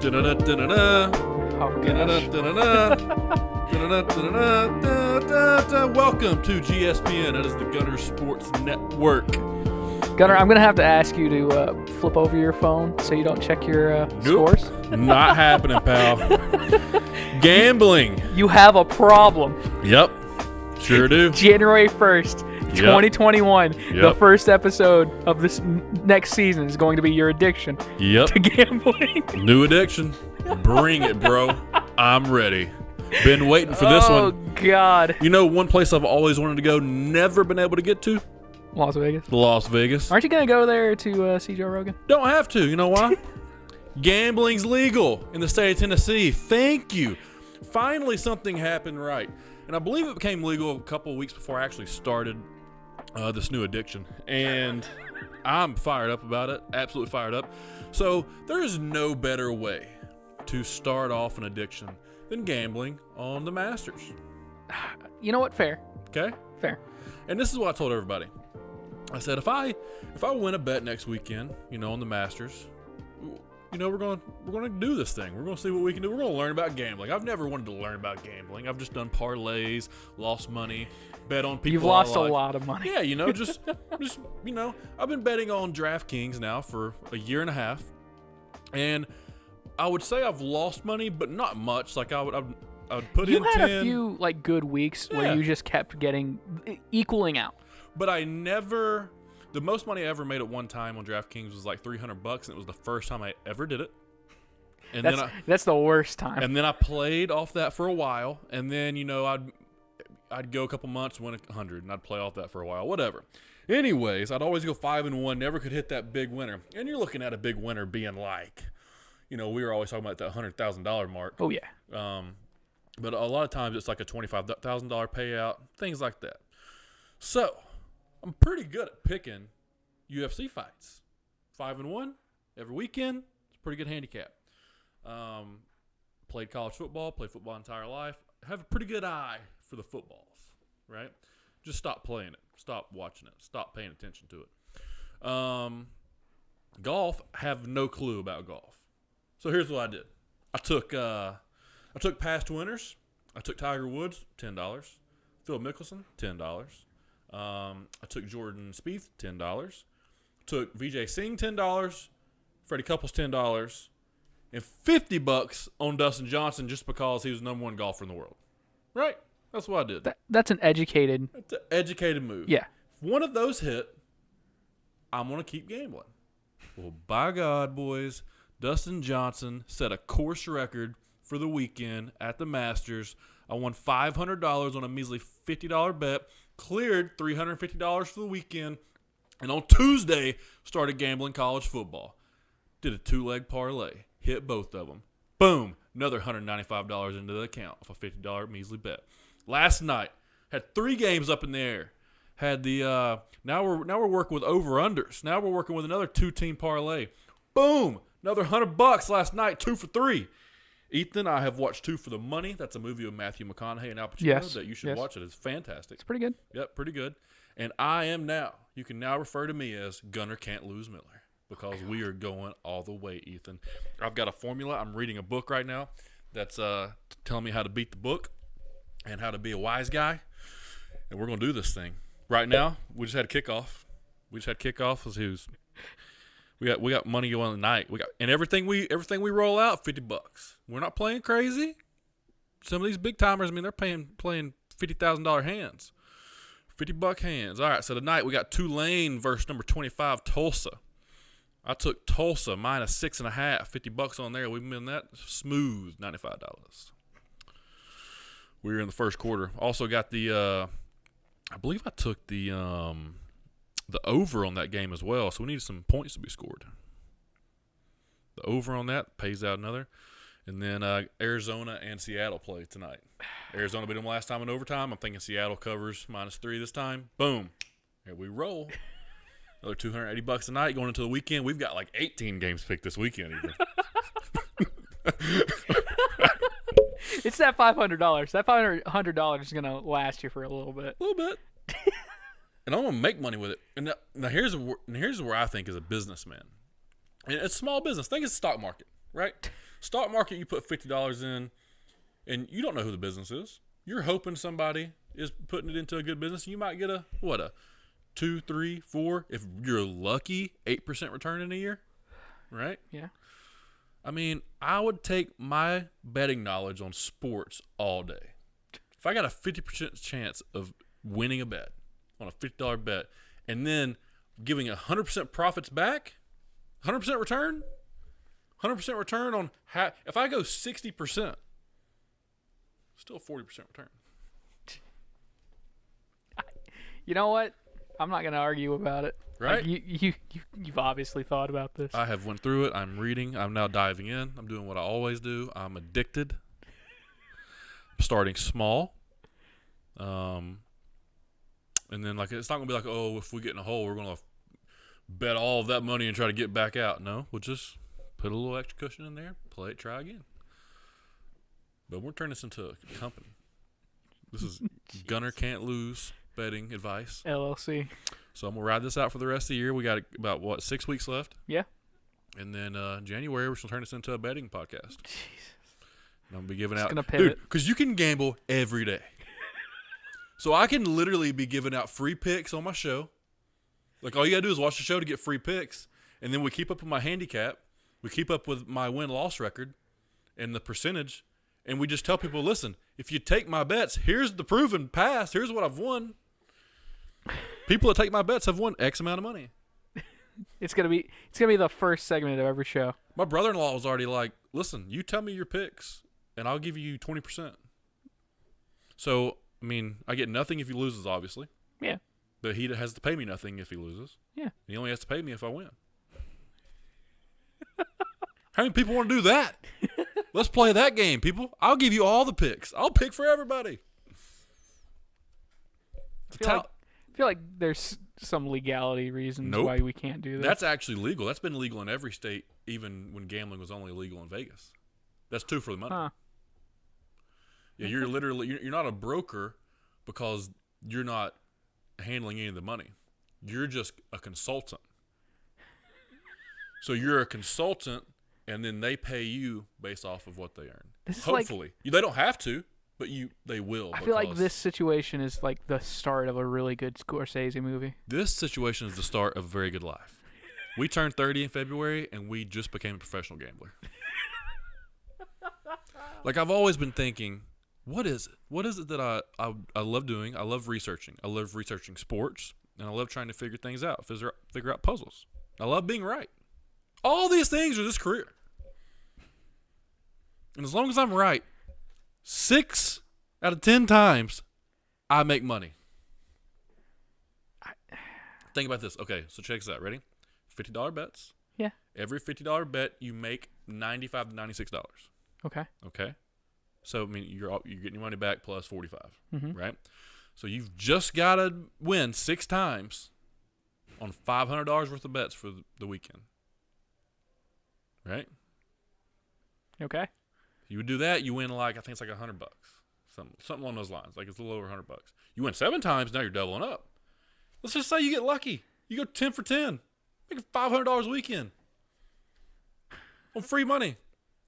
Welcome to GSPN. That is the Gunner Sports Network. Gunner, I'm going to have to ask you to flip over your phone so you don't check your scores. Not happening, pal. Gambling. You have a problem. Yep. Sure do. January 1st, 2021. The first episode of this next season is going to be your addiction to gambling. New addiction. Bring it, bro. I'm ready. Been waiting for this one. Oh, God. You know, one place I've always wanted to go, never been able to get to? Las Vegas. Las Vegas. Aren't you going to go there to see Joe Rogan? Don't have to. You know why? Gambling's legal in the state of Tennessee. Thank you. Finally, something happened right. And I believe it became legal a couple of weeks before I actually started this new addiction. And I'm fired up about it. Absolutely fired up. So there is no better way to start off an addiction than gambling on the Masters. You know what? Fair. Okay? Fair. And this is what I told everybody. I said, if I win a bet next weekend, on the Masters, we're going to do this thing. We're going to see what we can do. We're going to learn about gambling. I've never wanted to learn about gambling. I've just done parlays, lost money, bet on people. You've lost a lot of money. Yeah, just I've been betting on DraftKings now for a year and a half, and I would say I've lost money, but not much. Like I would put in 10. You had a few good weeks where you just kept equaling out. But the most money I ever made at one time on DraftKings was like $300, and it was the first time I ever did it. And that's the worst time. And then I played off that for a while, and then I'd go a couple months, win 100, and I'd play off that for a while, whatever. Anyways, I'd always go 5-1, never could hit that big winner. And you're looking at a big winner being like, we were always talking about that $100,000 mark. Oh yeah. But a lot of times it's like a $25,000 payout, things like that. So I'm pretty good at picking UFC fights. 5-1 every weekend. It's a pretty good handicap. Played college football, played football entire life. Have a pretty good eye for the footballs, right? Just stop playing it. Stop watching it. Stop paying attention to it. Golf, have no clue about golf. So here's what I did. I took past winners. I took Tiger Woods, $10. Phil Mickelson, $10. I took Jordan Spieth, $10. Took Vijay Singh, $10. Freddie Couples, $10. And $50 on Dustin Johnson just because he was the number one golfer in the world. Right? That's what I did. That's an educated move. Yeah. If one of those hit, I'm going to keep gambling. Well, by God, boys, Dustin Johnson set a course record for the weekend at the Masters. I won $500 on a measly $50 bet, cleared $350 for the weekend, and on Tuesday started gambling college football. Did a 2-leg parlay, hit both of them. Boom, another $195 into the account off a $50 measly bet. Last night, had 3 games up in the air. Had the now we're working with over-unders. Now we're working with another 2-team parlay. Boom, another $100 last night, 2 for 3. Ethan, I have watched 2 for the Money. That's a movie with Matthew McConaughey and Al Pacino that you should watch. It is fantastic. It's pretty good. Yep, pretty good. And you can now refer to me as Gunner Can't Lose Miller because we are going all the way, Ethan. I've got a formula. I'm reading a book right now that's telling me how to beat the book and how to be a wise guy. And we're going to do this thing. Right now, we just had a kickoff. We got money going tonight. And everything we roll out, $50. We're not playing crazy. Some of these big timers, they're playing $50,000 hands, $50 hands. All right, so tonight we got Tulane versus number 25 Tulsa. I took Tulsa minus 6.5, $50 on there. We've been that smooth, $95. We were in the first quarter. Also got the I believe I took the over on that game as well, so we needed some points to be scored. The over on that pays out another. And then Arizona and Seattle play tonight. Arizona beat them last time in overtime. I'm thinking Seattle covers -3 this time. Boom. Here we roll. Another $280 a night going into the weekend. We've got 18 games picked this weekend. It's that $500. That $500 is going to last you for a little bit. A little bit. And I'm going to make money with it. And now here's where I think is a businessman. And it's small business. Think it's the stock market, right? Stock market, you put $50 in, and you don't know who the business is. You're hoping somebody is putting it into a good business. You might get a 2, 3, 4, if you're lucky, 8% return in a year, right? Yeah. I mean, I would take my betting knowledge on sports all day. If I got a 50% chance of winning a bet on a $50 bet and then giving 100% profits back, 100% return, 100% return on if I go 60%, still 40% return. You know what? I'm not going to argue about it. Right? Like you've obviously thought about this. I have went through it. I'm reading. I'm now diving in. I'm doing what I always do. I'm addicted. I'm starting small. And then it's not going to be like, oh, if we get in a hole, we're going to bet all of that money and try to get back out. No, we'll just put a little extra cushion in there, play it, try again. But we're turning this into a company. This is Gunner Can't Lose betting advice. LLC. So I'm going to ride this out for the rest of the year. We got about, 6 weeks left? Yeah. And then January, we're going to turn this into a betting podcast. Jesus. And I'm going to be giving out. Gonna pivot. Dude, because you can gamble every day. So I can literally be giving out free picks on my show. Like, all you got to do is watch the show to get free picks. And then we keep up with my handicap. We keep up with my win-loss record and the percentage. And we just tell people, listen, if you take my bets, here's the proven past. Here's what I've won. People that take my bets have won X amount of money. It's gonna be the first segment of every show. My brother-in-law was already like, listen, you tell me your picks, and I'll give you 20%. So, I mean, I get nothing if he loses, obviously. Yeah. But he has to pay me nothing if he loses. Yeah. He only has to pay me if I win. How many people want to do that? Let's play that game, people. I'll give you all the picks. I'll pick for everybody. I feel like there's some legality reasons why we can't do this. That's actually legal. That's been legal in every state, even when gambling was only legal in Vegas. That's 2 for the money. Huh. Yeah, you're not a broker because you're not handling any of the money. You're just a consultant. So you're a consultant, and then they pay you based off of what they earn. Hopefully. They don't have to, but they will. I feel like this situation is like the start of a really good Scorsese movie. This situation is the start of a very good life. We turned 30 in February, and we just became a professional gambler. Like, I've always been thinking, what is it? What is it that I love doing? I love researching. I love researching sports, and I love trying to figure things out, figure out puzzles. I love being right. All these things are this career. And as long as I'm right, 6 out of 10 times, I make money. Think about this. Okay, so check this out. Ready? $50 bets. Yeah. Every $50 bet, you make $95 to $96. Okay. Okay. So, I mean, you're getting your money back plus 45, mm-hmm. right? So you've just got to win 6 times on $500 worth of bets for the weekend. Right? Okay. You would do that, you win I think it's like $100. Something along those lines. Like it's a little over $100. You win 7 times, now you're doubling up. Let's just say you get lucky. You go 10 for 10. Make $500 a weekend. On free money.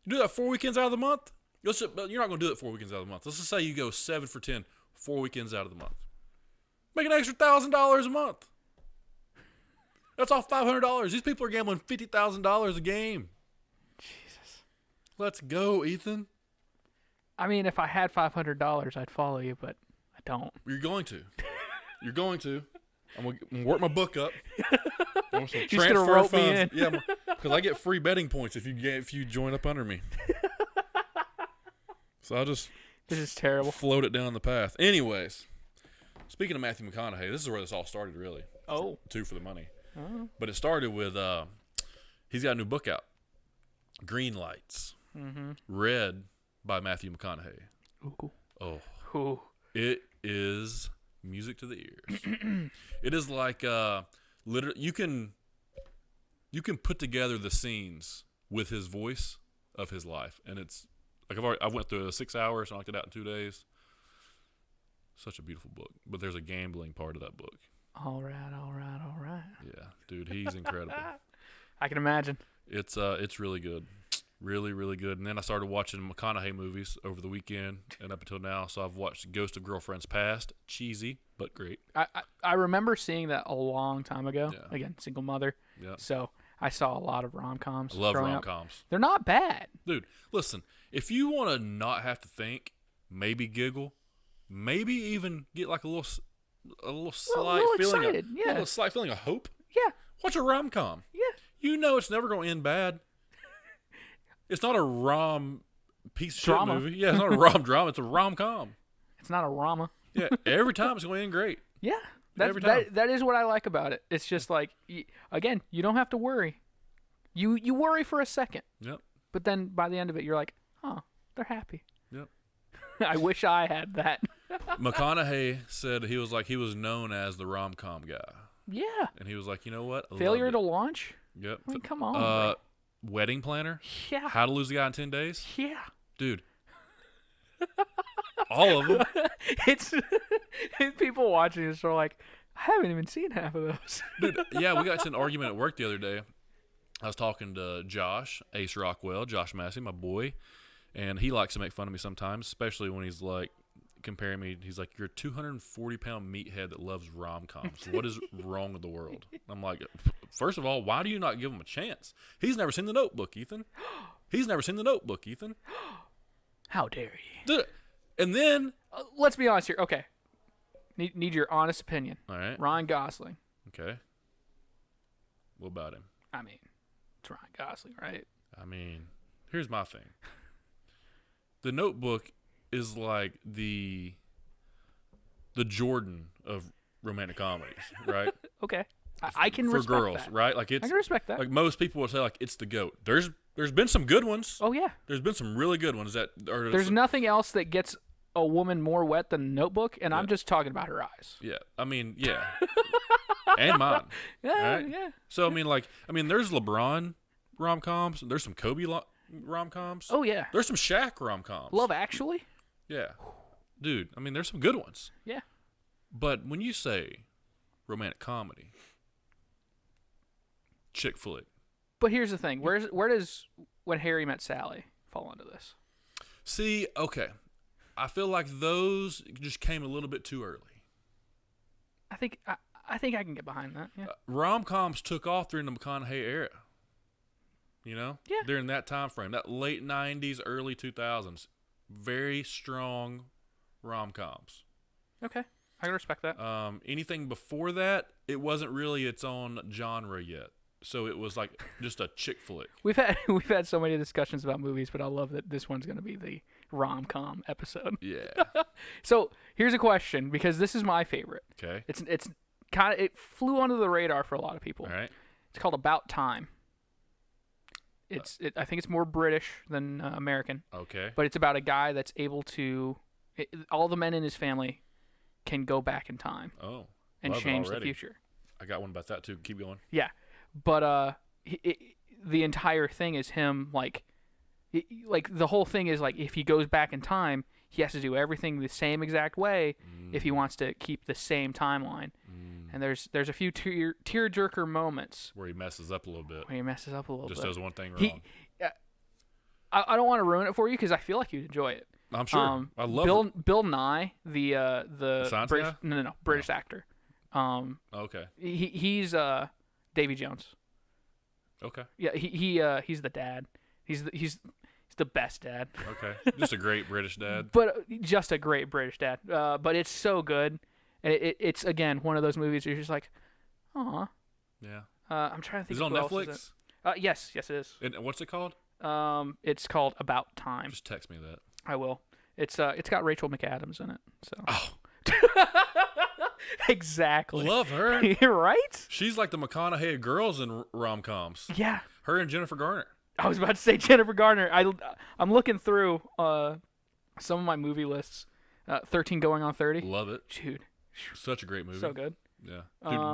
You do that 4 weekends out of the month. You're not going to do it 4 weekends out of the month. Let's just say you go 7 for 10, 4 weekends out of the month. Make an extra $1,000 a month. That's all $500. These people are gambling $50,000 a game. Jesus. Let's go, Ethan. I mean, if I had $500, I'd follow you, but I don't. You're going to. You're going to. I'm going to work my book up. I'm You're just going to rope me in. Yeah, because I get free betting points if you join up under me. So I'll just this is terrible. Float it down the path. Anyways, speaking of Matthew McConaughey, this is where this all started, really. Oh. 2 for the money. Oh. But it started with he's got a new book out, Green Lights, mm-hmm. read by Matthew McConaughey. Ooh. Oh. Ooh. It is music to the ears. It is like literally you can put together the scenes with his voice of his life, and it's like I went through 6 hours and I knocked it out in 2 days. Such a beautiful book, but there's a gambling part of that book. All right. Yeah, dude, he's incredible. I can imagine. It's really good, Really, really good. And then I started watching McConaughey movies over the weekend and up until now. So I've watched Ghost of Girlfriends Past. Cheesy, but great. I remember seeing that a long time ago. Yeah. Again, single mother. Yeah. So I saw a lot of rom-coms. I love growing rom-coms. up. They're not bad. Dude, listen, if you want to not have to think, maybe giggle, maybe even get like a little slight feeling of hope. Yeah. Watch a rom-com. Yeah. You know it's never going to end bad. It's not a rom piece of Drama. shit movie. Yeah, it's not a rom drama. It's a rom-com. It's not a rama. Yeah, every time it's going to end great. Yeah. Every time. That is what I like about it. It's just like, again, you don't have to worry. You worry for a second. Yep. But then by the end of it, you're like, oh, they're happy. Yep. I wish I had that. McConaughey said he was known as the rom-com guy. Yeah. And he was like, you know what? Failure to launch? Yep. I mean, come on. Bro. Wedding Planner? Yeah. How to Lose a Guy in 10 Days? Yeah. Dude. All of them. It's people watching this are like, I haven't even seen half of those. Dude, yeah, we got into an argument at work the other day. I was talking to Josh, Ace Rockwell, Josh Massey, my boy, and he likes to make fun of me sometimes, especially when he's like comparing me. He's like, you're a 240-pound meathead that loves rom-coms. What is wrong with the world? I'm like, first of all, why do you not give him a chance? He's never seen The Notebook, Ethan. He's never seen The Notebook, Ethan. How dare you? Dude, and then... let's be honest here. Okay. Need your honest opinion. All right. Ryan Gosling. Okay. What about him? I mean, it's Ryan Gosling, right? I mean, here's my thing. The Notebook is like the Jordan of romantic comedies, right? Okay. I can respect for girls, that. right? Like it's I can respect that. Like most people will say, like it's the GOAT. There's been some good ones. Oh yeah. There's been some really good ones that are. There's nothing else that gets a woman more wet than Notebook, and I'm just talking about her eyes. Yeah, I mean, yeah, and mine. Yeah, right? yeah. So there's LeBron rom-coms. There's some Kobe rom-coms. Oh yeah. There's some Shaq rom-coms. Love Actually. Yeah, dude. I mean, there's some good ones. Yeah. But when you say romantic comedy, chick flick. But here's the thing: where does When Harry Met Sally fall into this? See, okay, I feel like those just came a little bit too early. I think I can get behind that. Yeah. Rom-coms took off during the McConaughey era. You know? Yeah. During that time frame, that late 90s, early 2000s, very strong rom-coms. Okay, I can respect that. Anything before that, it wasn't really its own genre yet. So it was like just a chick flick. We've had so many discussions about movies, but I love that this one's going to be the rom-com episode. Yeah. So here's a question, because this is my favorite. Okay. It's kind of, it flew under the radar for a lot of people. All right. It's called About Time. I think it's more British than American. Okay. But it's about a guy that's able to. All the men in his family can go back in time. Oh. And change the future. I got one about that too. Keep going. Yeah, but the entire thing is him like the whole thing is like if he goes back in time, he has to do everything the same exact way if he wants to keep the same timeline. And there's a few tear-jerker moments where he messes up a little bit. Just does one thing wrong. I don't want to ruin it for you because I feel like you'd enjoy it. I'm sure. I love it. Bill Nye, the science British, guy? no, British actor. Okay. He's Davy Jones. Okay. Yeah, he's the dad. He's the best dad. Okay. Just a great British dad. But just a great British dad. But it's so good. And it's again one of those movies where you're just like, aw. Yeah. I'm trying to think. Is it on Netflix? Is it? Yes, it is. And what's it called? It's called About Time. Just text me that. I will. It's got Rachel McAdams in it. So. Oh. Exactly. Love her. You're right? She's like the McConaughey of girls in rom-coms. Yeah. Her and Jennifer Garner. I was about to say Jennifer Garner. I'm looking through some of my movie lists. 13 Going on 30. Love it. Dude. Such a great movie. So good. Yeah.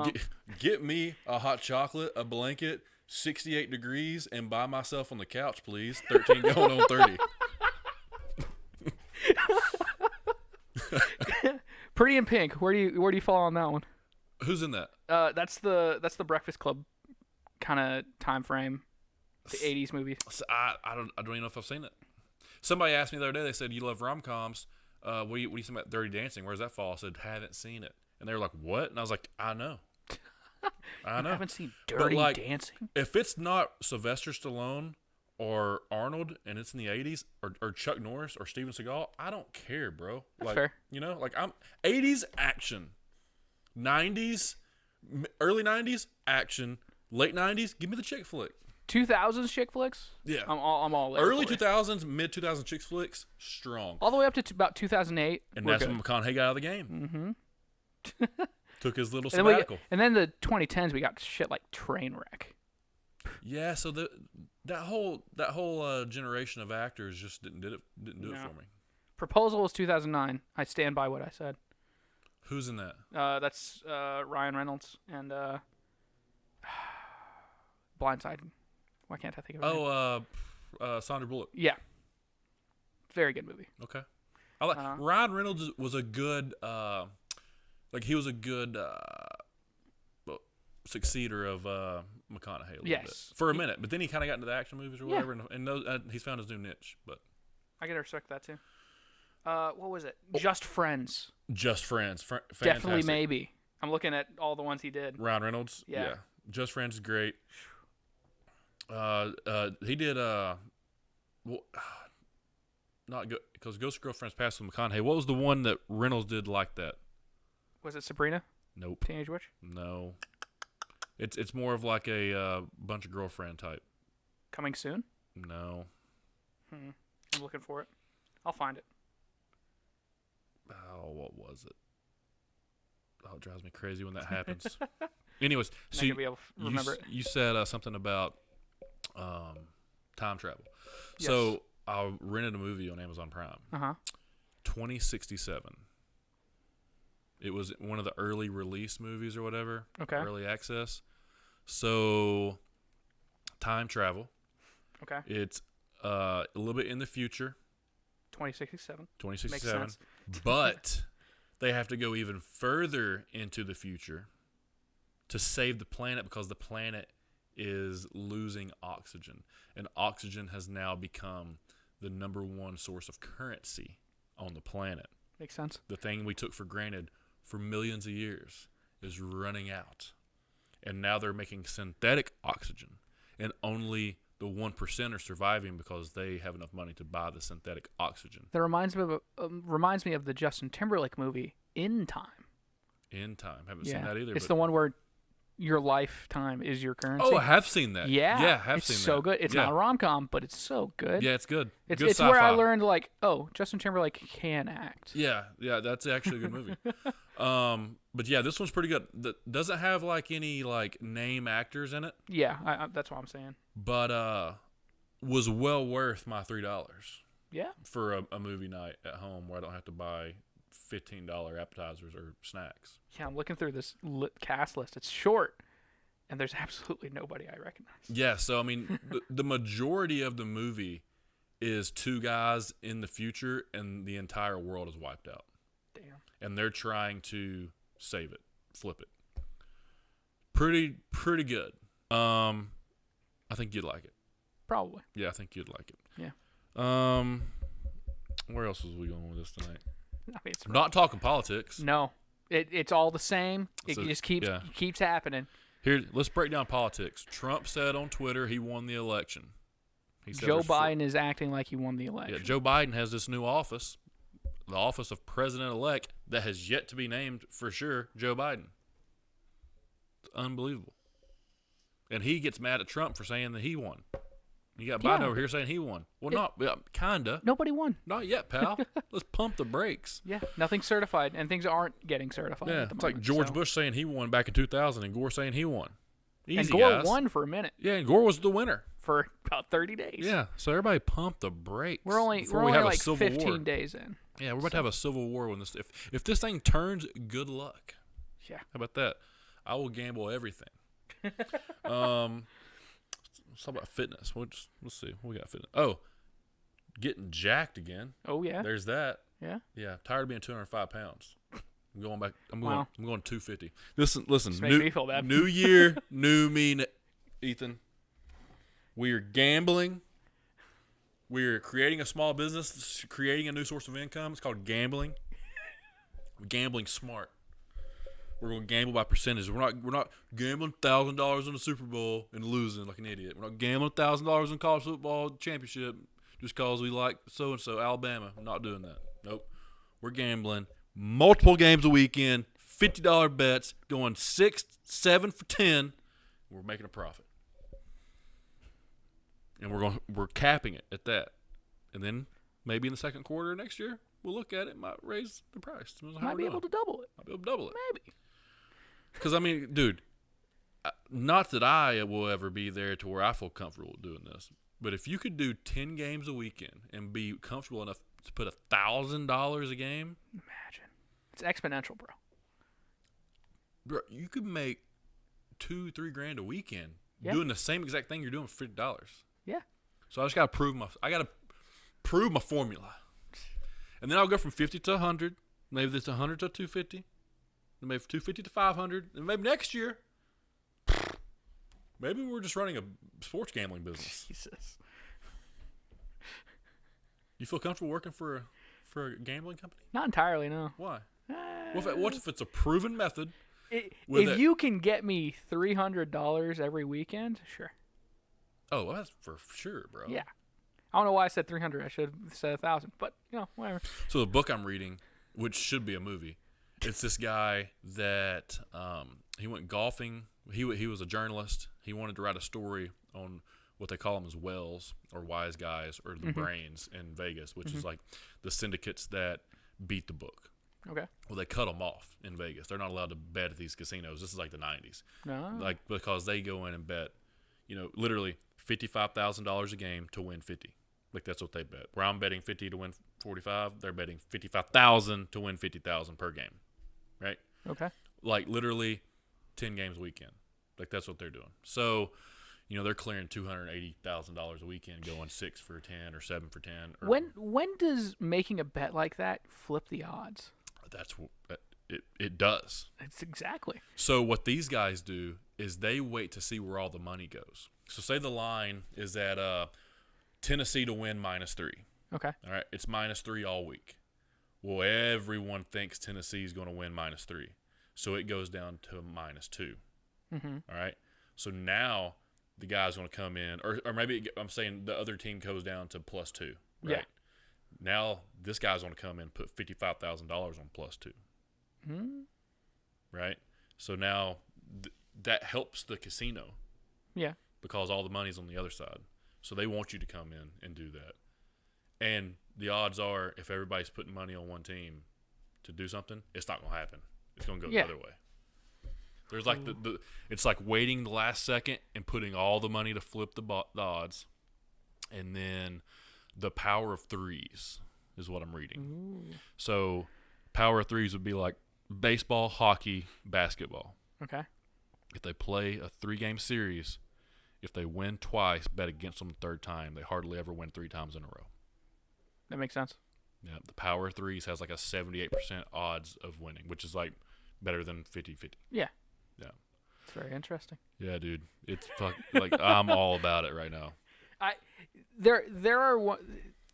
Dude, get me a hot chocolate, a blanket, 68 degrees, and by myself on the couch, please. 13 Going on 30. Pretty in Pink. Where do you fall on that one? Who's in that? That's the Breakfast Club kind of time frame. The 80s movies. I don't even know if I've seen it. Somebody asked me the other day. They said, "You love rom-coms. What do you think about Dirty Dancing? Where's that fall?" I said, "Haven't seen it." And they were like, "What?" And I was like, "I know. I know. I haven't seen Dirty Dancing. If it's not Sylvester Stallone or Arnold and it's in the 80s or Chuck Norris or Steven Seagal, I don't care, bro. That's fair. I'm 80s action, 90s, early 90s action, late 90s. Give me the chick flick. 2000s chick flicks. Yeah, I'm all there early for it. 2000s, mid 2000s chick flicks, strong. All the way up to about 2008. And that's when McConaughey got out of the game. Mm-hmm. Took his little And sabbatical. then the 2010s, we got shit like Trainwreck. Yeah, so that whole generation of actors just didn't do it for me. Proposal was 2009. I stand by what I said. Who's in that? That's Ryan Reynolds and Blindside. Why can't I think of it? Sandra Bullock. Yeah. Very good movie. Okay. I like Ryan Reynolds was a good he was a good succeeder of McConaughey a little bit for a minute, but then he kind of got into the action movies or whatever, and he's found his new niche. But I can respect that too. What was it? Just Friends. Just Friends. Definitely maybe. I'm looking at all the ones he did. Ryan Reynolds. Yeah. Just Friends is great. He did not good because Ghost Girlfriend's passed with McConaughey. What was the one that Reynolds did like that? Was it Sabrina? Nope. Teenage Witch? No. It's more of like a bunch of girlfriend type. Coming soon? No. I'm looking for it. I'll find it. Oh, what was it? Oh, it drives me crazy when that happens. Anyways, so you said something about time travel. Yes. So I rented a movie on Amazon Prime. 2067. It was one of the early release movies or whatever. Okay. Early access. So time travel. Okay. It's a little bit in the future. 2067. 2067. Makes sense. But they have to go even further into the future to save the planet because the planet is losing oxygen. And oxygen has now become the number one source of currency on the planet. Makes sense. The thing we took for granted for millions of years is running out. And now they're making synthetic oxygen. And only the 1% are surviving because they have enough money to buy the synthetic oxygen. That reminds me of the Justin Timberlake movie, In Time. In Time. Haven't seen that either. It's the one where your lifetime is your currency. Oh, I have seen that. Yeah. I have seen that. It's so good. It's not a rom-com, but it's so good. Yeah, it's good. It's good where I learned, Justin Timberlake can act. Yeah, that's actually a good movie. But yeah, this one's pretty good. Doesn't have any name actors in it. Yeah, that's what I'm saying. But was well worth my $3. Yeah. For a movie night at home where I don't have to buy $15 appetizers or snacks. Yeah, I'm looking through this cast list. It's short, and there's absolutely nobody I recognize. Yeah, so I mean, the majority of the movie is two guys in the future, and the entire world is wiped out. Damn. And they're trying to save it, flip it. Pretty good. I think you'd like it. Probably. Yeah, I think you'd like it. Yeah. Where else was we going with this tonight? I mean, it's not talking politics. No, it's all the same. It just keeps happening. Here, let's break down politics. Trump said on Twitter he won the election. He said Joe Biden is acting like he won the election. Yeah, Joe Biden has this new office, the office of president-elect, that has yet to be named for sure Joe Biden. It's unbelievable. And he gets mad at Trump for saying that he won. You got Biden over here saying he won. Well, kinda. Nobody won. Not yet, pal. Let's pump the brakes. Yeah, nothing's certified, and things aren't getting certified. Yeah, at the it's moment, like George Bush saying he won back in 2000, and Gore saying he won. Easy, and Gore guys. won for a minute. Yeah, and Gore was the winner for about 30 days. Yeah, so everybody pump the brakes. We're only like 15 days in. Yeah, we're about to have a civil war when this. If this thing turns, good luck. Yeah. How about that? I will gamble everything. Let's talk about fitness. Let's see. What we got fitness. Oh, getting jacked again. Oh yeah. There's that. Yeah. Yeah. Tired of being 205 pounds. I'm going back. I'm Wow. going 250. Listen. Just makes me feel bad. New year, new me, Ethan. We are gambling. We're creating a small business, creating a new source of income. It's called gambling. We're gambling smart. We're going to gamble by percentage. We're not gambling $1,000 on the Super Bowl and losing like an idiot. We're not gambling $1,000 in college football championship just because we like so-and-so, Alabama. I'm not doing that. Nope. We're gambling multiple games a weekend, $50 bets, going 6, 7 for 10. We're making a profit. And we're capping it at that. And then maybe in the second quarter next year, we'll look at it, might raise the price. Might be able to double it. Might be able to double it. Maybe. Because, I mean, dude, not that I will ever be there to where I feel comfortable doing this, but if you could do 10 games a weekend and be comfortable enough to put $1,000 a game. Imagine. It's exponential, bro. Bro, you could make $2-3 grand a weekend doing the same exact thing you're doing for $50. Yeah. So I just got to prove my formula. And then I'll go from 50 to 100. Maybe it's 100 to 250. Then maybe 250 to 500. And maybe next year, maybe we're just running a sports gambling business. Jesus. You feel comfortable working for a gambling company? Not entirely, no. Why? What if it's a proven method? If you can get me $300 every weekend, sure. Oh, well, that's for sure, bro. Yeah. I don't know why I said 300. I should have said 1,000, but whatever. So the book I'm reading, which should be a movie, it's this guy that he went golfing. He was a journalist. He wanted to write a story on what they call them as whales or wise guys or the brains in Vegas, which is like the syndicates that beat the book. Okay. Well, they cut them off in Vegas. They're not allowed to bet at these casinos. This is like the 90s. No. Like, because they go in and bet, literally $55,000 a game to win 50. Like, that's what they bet. Where I'm betting 50 to win 45, they're betting 55,000 to win 50,000 per game. Right? Okay. Like, literally 10 games a weekend. Like, that's what they're doing. So, they're clearing $280,000 a weekend, going 6 for 10 or 7 for 10. Or, when does making a bet like that flip the odds? That's what it does. It's exactly. So what these guys do is they wait to see where all the money goes. So say the line is at Tennessee to win -3. Okay. All right, it's -3 all week. Well, everyone thinks Tennessee is going to win -3, so it goes down to -2. Mm-hmm. All right. So now the guy's going to come in, or maybe I'm saying the other team goes down to +2. Right? Yeah. Now this guy's going to come in and put $55,000 on +2. Mm-hmm. Right. So now that helps the casino. Yeah. Because all the money's on the other side. So they want you to come in and do that. And the odds are, if everybody's putting money on one team to do something, it's not going to happen. It's going to go the other way. There's like it's like waiting the last second and putting all the money to flip the odds. And then the power of threes is what I'm reading. Ooh. So power of threes would be like baseball, hockey, basketball. Okay. If they play a 3-game series, if they win twice, bet against them the third time. They hardly ever win 3 times in a row. That makes sense. Yeah, the power of threes has like a 78% odds of winning, which is like better than 50-50. Yeah. Yeah. It's very interesting. Yeah, dude. It's like I'm all about it right now. There are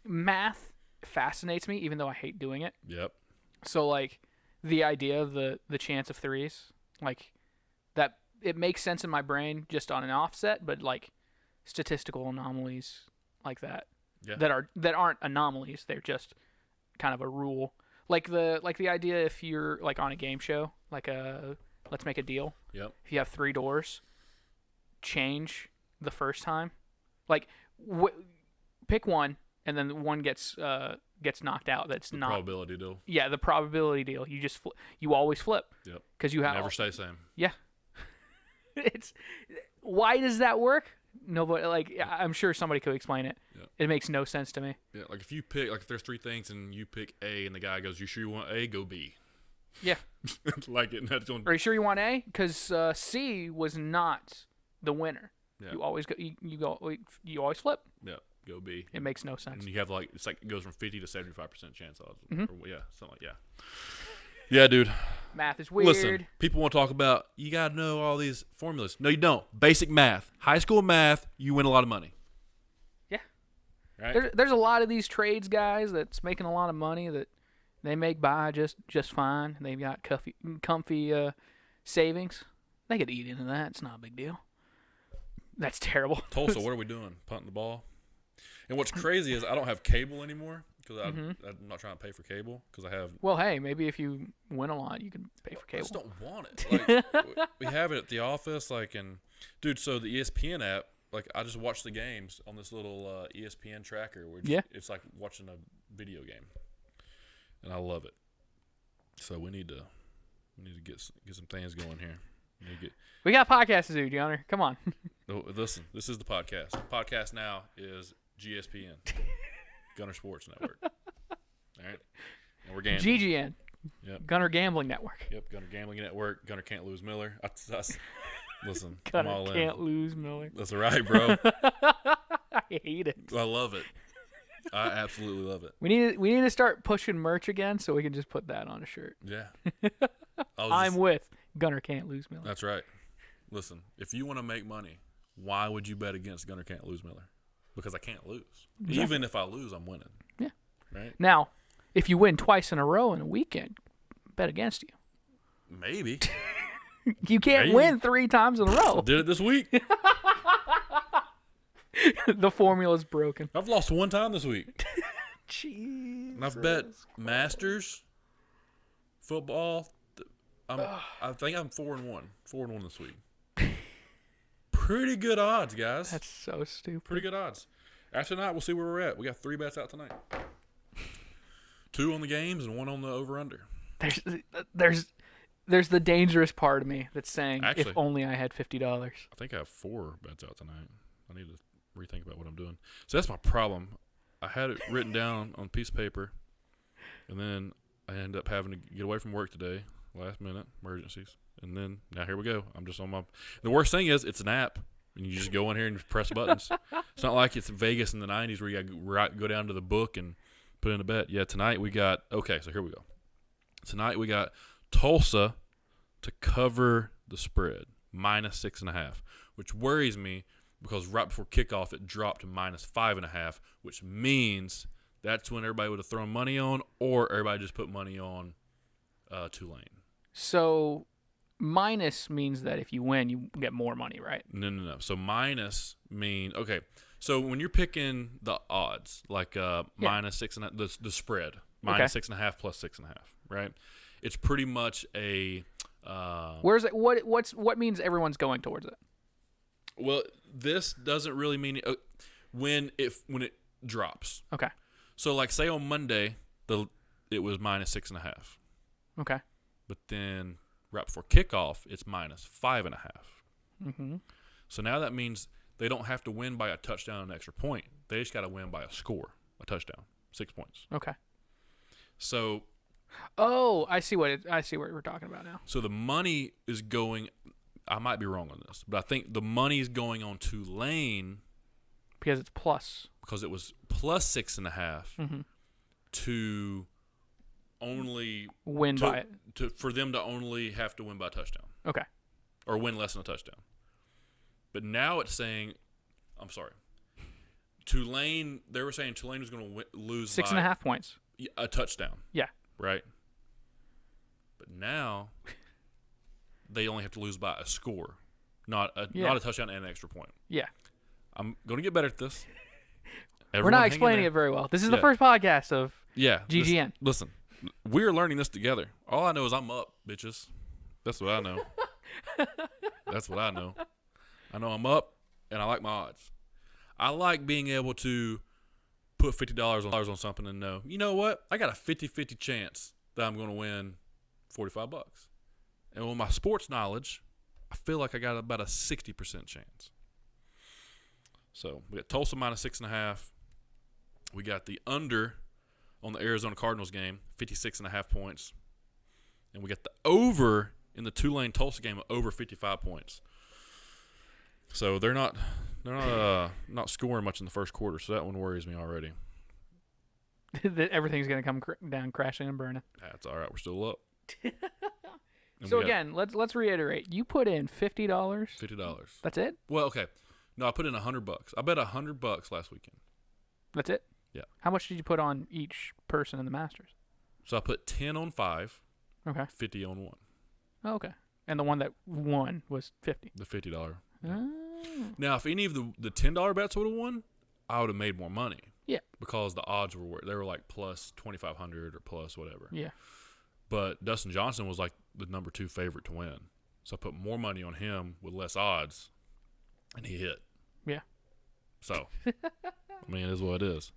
math fascinates me, even though I hate doing it. Yep. So like the idea of the chance of threes, like that, it makes sense in my brain just on an offset, but like statistical anomalies like that. Yeah. that aren't anomalies, they're just kind of a rule. Like the idea, if you're like on a game show, like let's make a deal. Yep. If you have 3 doors, change the first time. Like pick one, and then one gets knocked out. That's the not probability deal. Yeah, the probability deal. You just you always flip. Yep. Because you have never stay the same. Yeah. It's why does that work? Nobody, like, I'm sure somebody could explain it. Yeah. It makes no sense to me. Yeah, like if you pick, like if there's 3 things and you pick A and the guy goes, "You sure you want A? Go B." Yeah. Like it. That's on. Are you sure you want A? Because C was not the winner. Yeah. You always go. You always flip. Yeah. Go B. It makes no sense. And you have like, it's like it goes from 50 to 75% chance odds. Mm-hmm. Or, yeah, something like Yeah, dude. Math is weird. Listen, people want to talk about, you got to know all these formulas. No, you don't. Basic math. High school math, you win a lot of money. Right? There's a lot of these trades guys that's making a lot of money that they make by just fine. They've got comfy savings. They could eat into that. It's not a big deal. That's terrible. Tulsa, what are we doing? Punting the ball? And what's crazy is I don't have cable anymore because I'm not trying to pay for cable because I have. Well, hey, maybe if you win a lot, you can pay for cable. I just don't want it. Like, we have it at the office, dude. So the ESPN app, like I just watch the games on this little ESPN tracker, which it's like watching a video game, and I love it. So we need to get some things going here. We got podcasts to do, Gunner. Come on. No, listen, this is the podcast. The podcast now is GSPN, Gunner Sports Network. All right, and we're gambling. GGN. Yep. Gunner Gambling Network. Yep, Gunner Gambling Network. Gunner Can't Lose Miller. Listen, Gunner I'm all Can't in. Lose Miller. That's right, bro. I hate it. I love it. I absolutely love it. We need to start pushing merch again so we can just put that on a shirt. Yeah. I'm with Gunner Can't Lose Miller. That's right. Listen, if you want to make money, why would you bet against Gunner Can't Lose Miller? Because I can't lose. Exactly. Even if I lose, I'm winning. Yeah. Right? Now, if you win twice in a row in a weekend, bet against you. Maybe. You can't win 3 times in a row. I did it this week. The formula's broken. I've lost 1 time this week. Jeez. And I've bet Masters, football. I think I'm 4-1. 4-1 this week. Pretty good odds, guys. That's so stupid. Pretty good odds. After tonight, we'll see where we're at. We got 3 bets out tonight. 2 on the games and 1 on the over/under. There's the dangerous part of me that's saying, Actually, if only I had $50. I think I have 4 bets out tonight. I need to rethink about what I'm doing. So that's my problem. I had it written down on a piece of paper, and then I ended up having to get away from work today, last minute, emergencies. And then, now here we go. I'm just on my... The worst thing is, it's an app, and you just go in here and just press buttons. It's not like it's Vegas in the 90s where you got to go down to the book and put in a bet. Yeah, tonight we got... Okay, so here we go. Tonight we got Tulsa to cover the spread, -6.5, which worries me because right before kickoff it dropped to -5.5, which means that's when everybody would have thrown money on, or everybody just put money on Tulane. So minus means that if you win, you get more money, right? No. So minus mean okay. So when you're picking the odds, like -6.5, the spread, -6.5 plus 6.5, right? It's pretty much a. Where's it? What means everyone's going towards it? Well, this doesn't really mean when it drops. Okay. So like say on Monday, it was -6.5. Okay. But then right before kickoff, it's -5.5. Mm-hmm. So now that means they don't have to win by a touchdown and an extra point. They just got to win by a touchdown, 6 points. Okay. So. Oh, I see what we're talking about now. So the money is going. I might be wrong on this, but I think the money is going on Tulane because it's plus. Because it was +6.5 to only win by it. For them to only have to win by a touchdown. Okay. Or win less than a touchdown. But now it's saying, I'm sorry, Tulane. They were saying Tulane was going to lose 6.5 points. A touchdown. Yeah. Right. But now they only have to lose by a score, not a touchdown and an extra point. Yeah. I'm going to get better at this. We're not explaining it very well. This is the first podcast of GGN. Listen, we're learning this together. All I know is I'm up, bitches. That's what I know. That's what I know. I know I'm up, and I like my odds. I like being able to put $50 on something and know, you know what? I got a 50-50 chance that I'm going to win $45. And with my sports knowledge, I feel like I got about a 60% chance. So we got Tulsa -6.5. We got the under on the Arizona Cardinals game, 56.5 points. And we got the over in the Tulane-Tulsa game, over 55 points. So they're not scoring much in the first quarter, so that one worries me already. That everything's going to come down crashing and burning. That's all right. We're still up. So again, let's reiterate. You put in $50. $50. That's it? Well, okay. No, I put in $100. I bet $100 last weekend. That's it? Yeah. How much did you put on each person in the Masters? So I put 10 on 5, Okay. 50 on 1. Oh, okay. And the one that won was 50. The $50. Oh. Now, if any of the $10 bets would have won, I would have made more money. Yeah. Because the odds they were like plus 2,500 or plus whatever. Yeah. But Dustin Johnson was like the number 2 favorite to win. So I put more money on him with less odds, and he hit. Yeah. So, I mean, it is what it is.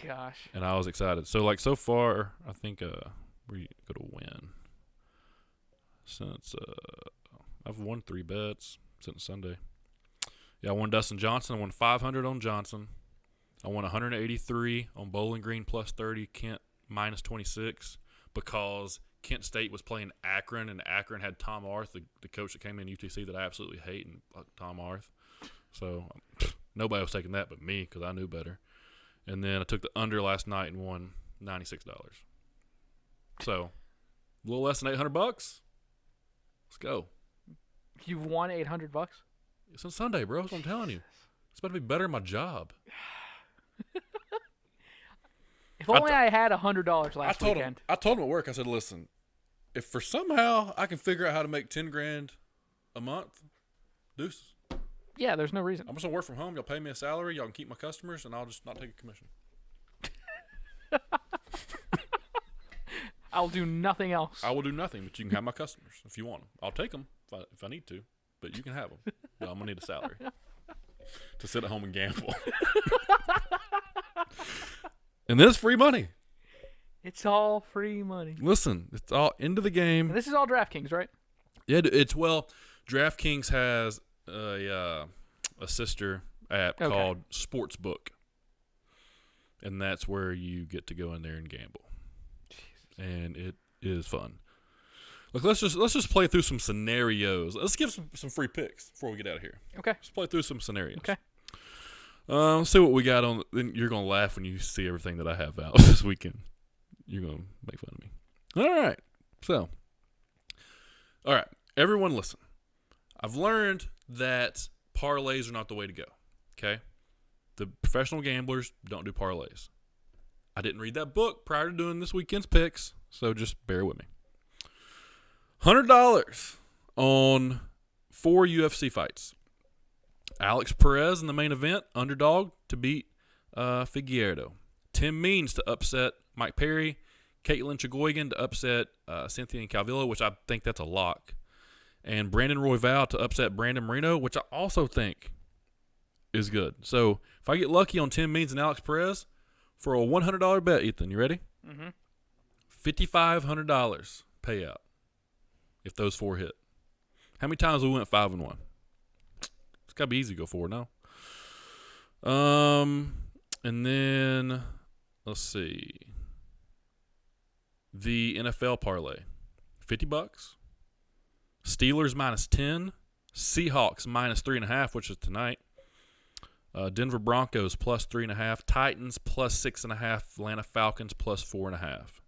Gosh. And I was excited. So, like, so far, I think we go to win. Since I've won 3 bets since Sunday. Yeah, I won Dustin Johnson. I won 500 on Johnson. I won 183 on Bowling Green plus 30, Kent minus 26, because Kent State was playing Akron, and Akron had Tom Arth, the coach that came in UTC that I absolutely hate, and Tom Arth. So nobody was taking that but me because I knew better. And then I took the under last night and won $96. So a little less than $800. Let's go. You've won $800? It's on Sunday, bro. That's what I'm telling you. It's about to be better in my job. If only I had $100 last weekend. I told him at work, I said, listen, if for somehow I can figure out how to make $10,000 a month, deuces. Yeah, there's no reason. I'm just going to work from home. Y'all pay me a salary. Y'all can keep my customers, and I'll just not take a commission. I'll do nothing else. I will do nothing, but you can have my customers if you want them. I'll take them if I need to, but you can have them. But I'm going to need a salary to sit at home and gamble. And this is free money. It's all free money. Listen, it's all into the game. And this is all DraftKings, right? Yeah, DraftKings has a sister app called Sportsbook, and that's where you get to go in there and gamble. Jesus. And it is fun. Look, let's just play through some scenarios. Let's give some free picks before we get out of here. Okay. Let's play through some scenarios. Okay. Let's see what we got on. Then you're gonna laugh when you see everything that I have out this weekend. You're gonna make fun of me. All right. So, all right, everyone, listen. I've learned that parlays are not the way to go. Okay, the professional gamblers don't do parlays. I didn't read that book prior to doing this weekend's picks, so just bear with me. $100 on 4 UFC fights. Alex Perez in the main event, underdog to beat Figueiredo. Tim Means to upset Mike Perry. Caitlin Choogoyan to upset Cynthia Calvillo, which I think that's a lock. And Brandon Royval to upset Brandon Moreno, which I also think is good. So if I get lucky on Tim Means and Alex Perez for a $100 bet, Ethan, you ready? Mm-hmm. $5,500 payout if those 4 hit. How many times we went 5-1? It's got to be easy to go forward now. And then let's see. The NFL parlay, $50. Steelers -10. Seahawks -3.5, which is tonight. Denver Broncos +3.5. Titans +6.5. Atlanta Falcons +4.5.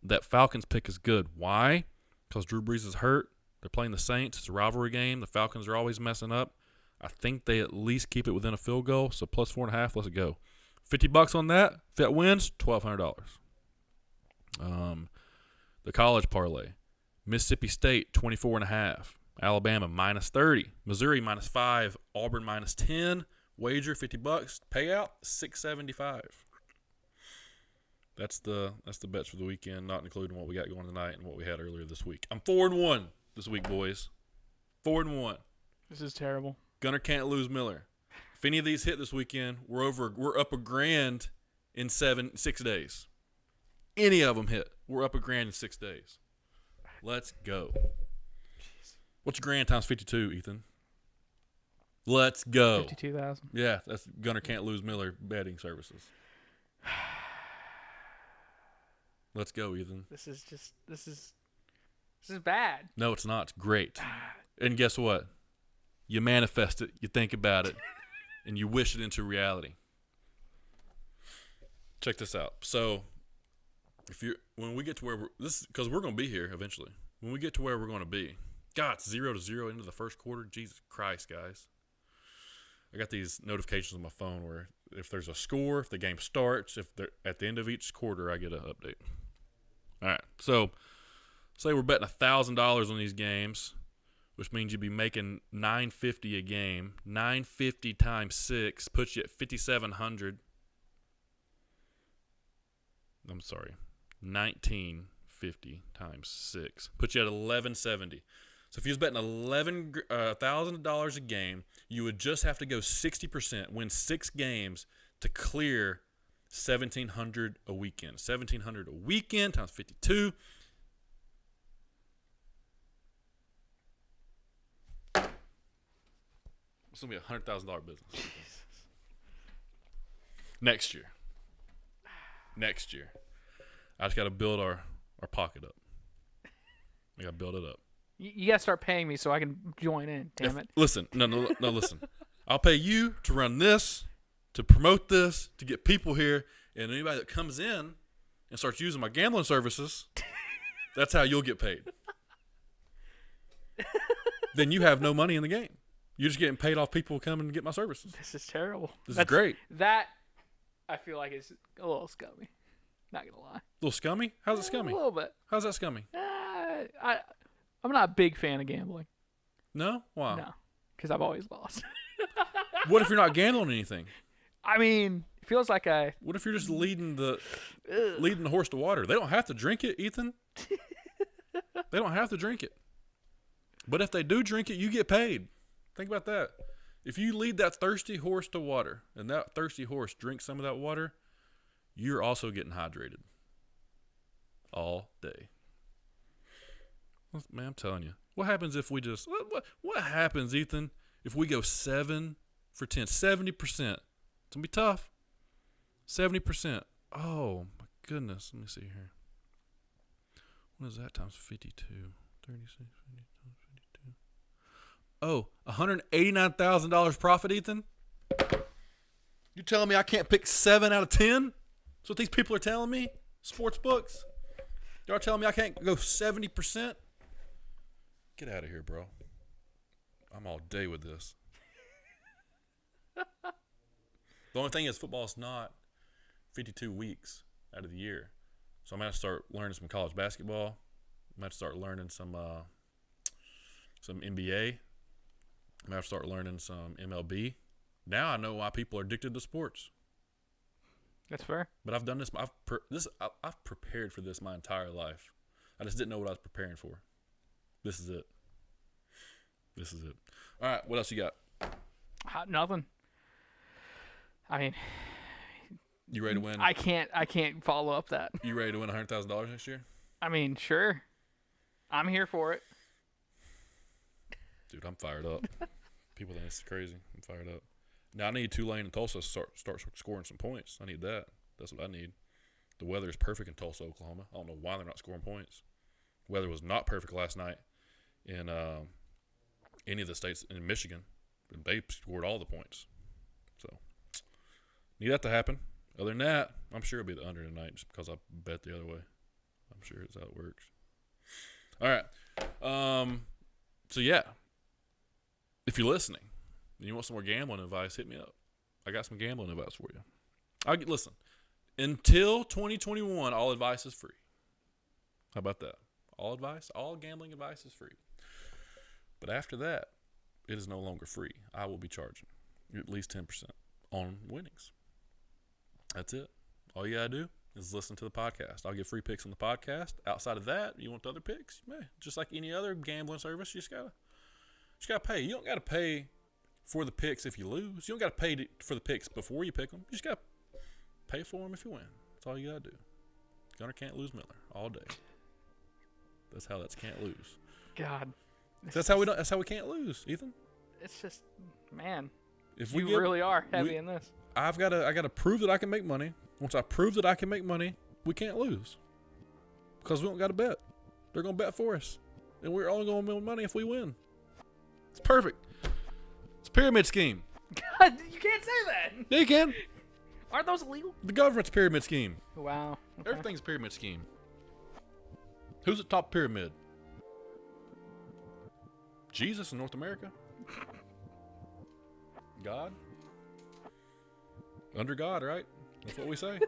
That Falcons pick is good. Why? Because Drew Brees is hurt. They're playing the Saints. It's a rivalry game. The Falcons are always messing up. I think they at least keep it within a field goal. So +4.5. Let's go. $50 on that. If that wins, $1,200. The college parlay. Mississippi State +24.5. Alabama -30. Missouri -5. Auburn -10. Wager $50. Payout $675. That's the bets for the weekend, not including what we got going tonight and what we had earlier this week. I'm 4-1 this week, boys. 4-1. This is terrible. Gunner can't lose Miller. If any of these hit this weekend, we're up $1,000 in 6 days. Any of them hit, we're up $1,000 in 6 days. Let's go. Jeez. What's $1,000 times 52, Ethan? Let's go. 52,000. Yeah, that's Gunner can't lose Miller betting services. Let's go, Ethan. This is bad. No, it's not. It's great. And guess what? You manifest it, you think about it, and you wish it into reality. Check this out. So, when we get to where because we're going to be here eventually. When we get to where we're going to be, God, it's 0-0 into the first quarter. Jesus Christ, guys. I got these notifications on my phone where if there's a score, if the game starts, if they're at the end of each quarter, I get an update. All right. So say we're betting $1,000 on these games, which means you'd be making $950 a game. $950 times 6 puts you at $5,700. I'm sorry, $1,950 times 6 puts you at $1,170. So if you was betting $1,000 a game, you would just have to go 60%, win 6 games to clear $1,700 a weekend. $1,700 a weekend times 52. It's gonna be a $100,000 business. Next year. I just got to build our pocket up. I got to build it up. You got to start paying me so I can join in, damn it. Listen. No, listen. I'll pay you to run this, to promote this, to get people here, and anybody that comes in and starts using my gambling services, that's how you'll get paid. Then you have no money in the game. You're just getting paid off people coming to get my services. This is terrible. This is great. That, I feel like, is a little scummy. Not going to lie. A little scummy? How's it scummy? A little bit. How's that scummy? I'm not a big fan of gambling. No? Why? No, because I've always lost. What if you're not gambling anything? I mean, it feels like What if you're just leading the horse to water? They don't have to drink it, Ethan. They don't have to drink it. But if they do drink it, you get paid. Think about that. If you lead that thirsty horse to water, and that thirsty horse drinks some of that water, you're also getting hydrated all day. Man, I'm telling you. What happens if we just... What happens, Ethan, if we go 7 for 10? 70%. It's going to be tough. 70%. Oh, my goodness. Let me see here. What is that times 52? 36, 52. Oh, $189,000 profit, Ethan? You telling me I can't pick 7 out of 10? That's what these people are telling me? Sports books? Y'all telling me I can't go 70%? Get out of here, bro. I'm all day with this. The only thing is football's not 52 weeks out of the year. So I'm going to start learning some college basketball. I'm going to start learning some NBA. I'm going to start learning some MLB. Now I know why people are addicted to sports. That's fair. But I've done this. I've prepared for this my entire life. I just didn't know what I was preparing for. This is it. All right, what else you got? Nothing. I mean, you ready to win? I can't follow up that. You ready to win $100,000 next year? I mean, sure. I'm here for it. Dude, I'm fired up. People think it's crazy. I'm fired up. Now I need Tulane and Tulsa to start scoring some points. I need that. That's what I need. The weather is perfect in Tulsa, Oklahoma. I don't know why they're not scoring points. The weather was not perfect last night in any of the states in Michigan. And they scored all the points. So, need that to happen. Other than that, I'm sure it'll be the under tonight just because I bet the other way. I'm sure it's how it works. All right. So, yeah. If you're listening and you want some more gambling advice, hit me up. I got some gambling advice for you. Listen, until 2021, all advice is free. How about that? All gambling advice is free. But after that, it is no longer free. I will be charging you at least 10% on winnings. That's it. All you gotta do is listen to the podcast. I'll give free picks on the podcast. Outside of that, you want the other picks? Just like any other gambling service, you just gotta pay. You don't gotta pay for the picks if you lose. You don't gotta pay for the picks before you pick them. You just gotta pay for them if you win. That's all you gotta do. Gunner can't lose Miller all day. That's how that's can't lose. God. That's how we can't lose, Ethan. It's just, man. If you really are heavy in this. I gotta prove that I can make money. Once I prove that I can make money, we can't lose. Because we don't gotta bet. They're gonna bet for us. And we're only gonna win money if we win. It's perfect. It's a pyramid scheme. God, you can't say that. Yeah, you can. Aren't those illegal? The government's a pyramid scheme. Wow. Okay. Everything's a pyramid scheme. Who's at top pyramid? Jesus in North America? God? Under God, right? That's what we say.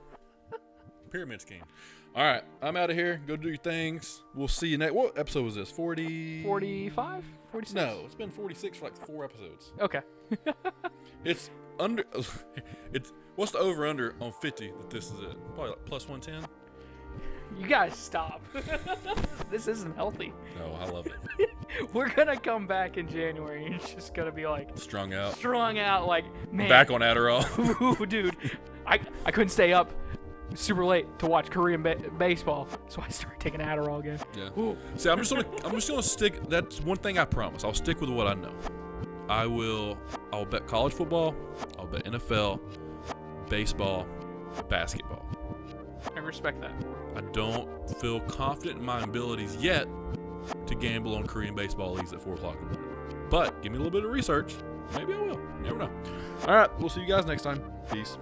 Pyramid scheme. All right, I'm out of here. Go do your things. We'll see you next. What episode was this? 40? 45? 46? No, it's been 46 for like 4 episodes. Okay. It's under. It's what's the over under on 50 that this is it? Probably like plus 110. You guys stop. This isn't healthy. Oh, I love it. We're gonna come back in January and it's just gonna be like Strung out. like, man. Back on Adderall. Ooh, dude, I couldn't stay up super late to watch Korean baseball, so I started taking Adderall again. Yeah. Ooh. See, I'm just gonna stick. That's one thing I promise. I'll stick with what I know. I'll bet college football. I'll bet NFL, baseball, basketball. I respect that. I don't feel confident in my abilities yet to gamble on Korean baseball leagues at 4 o'clock in the morning. But give me a little bit of research. Maybe I will. You never know. All right. We'll see you guys next time. Peace.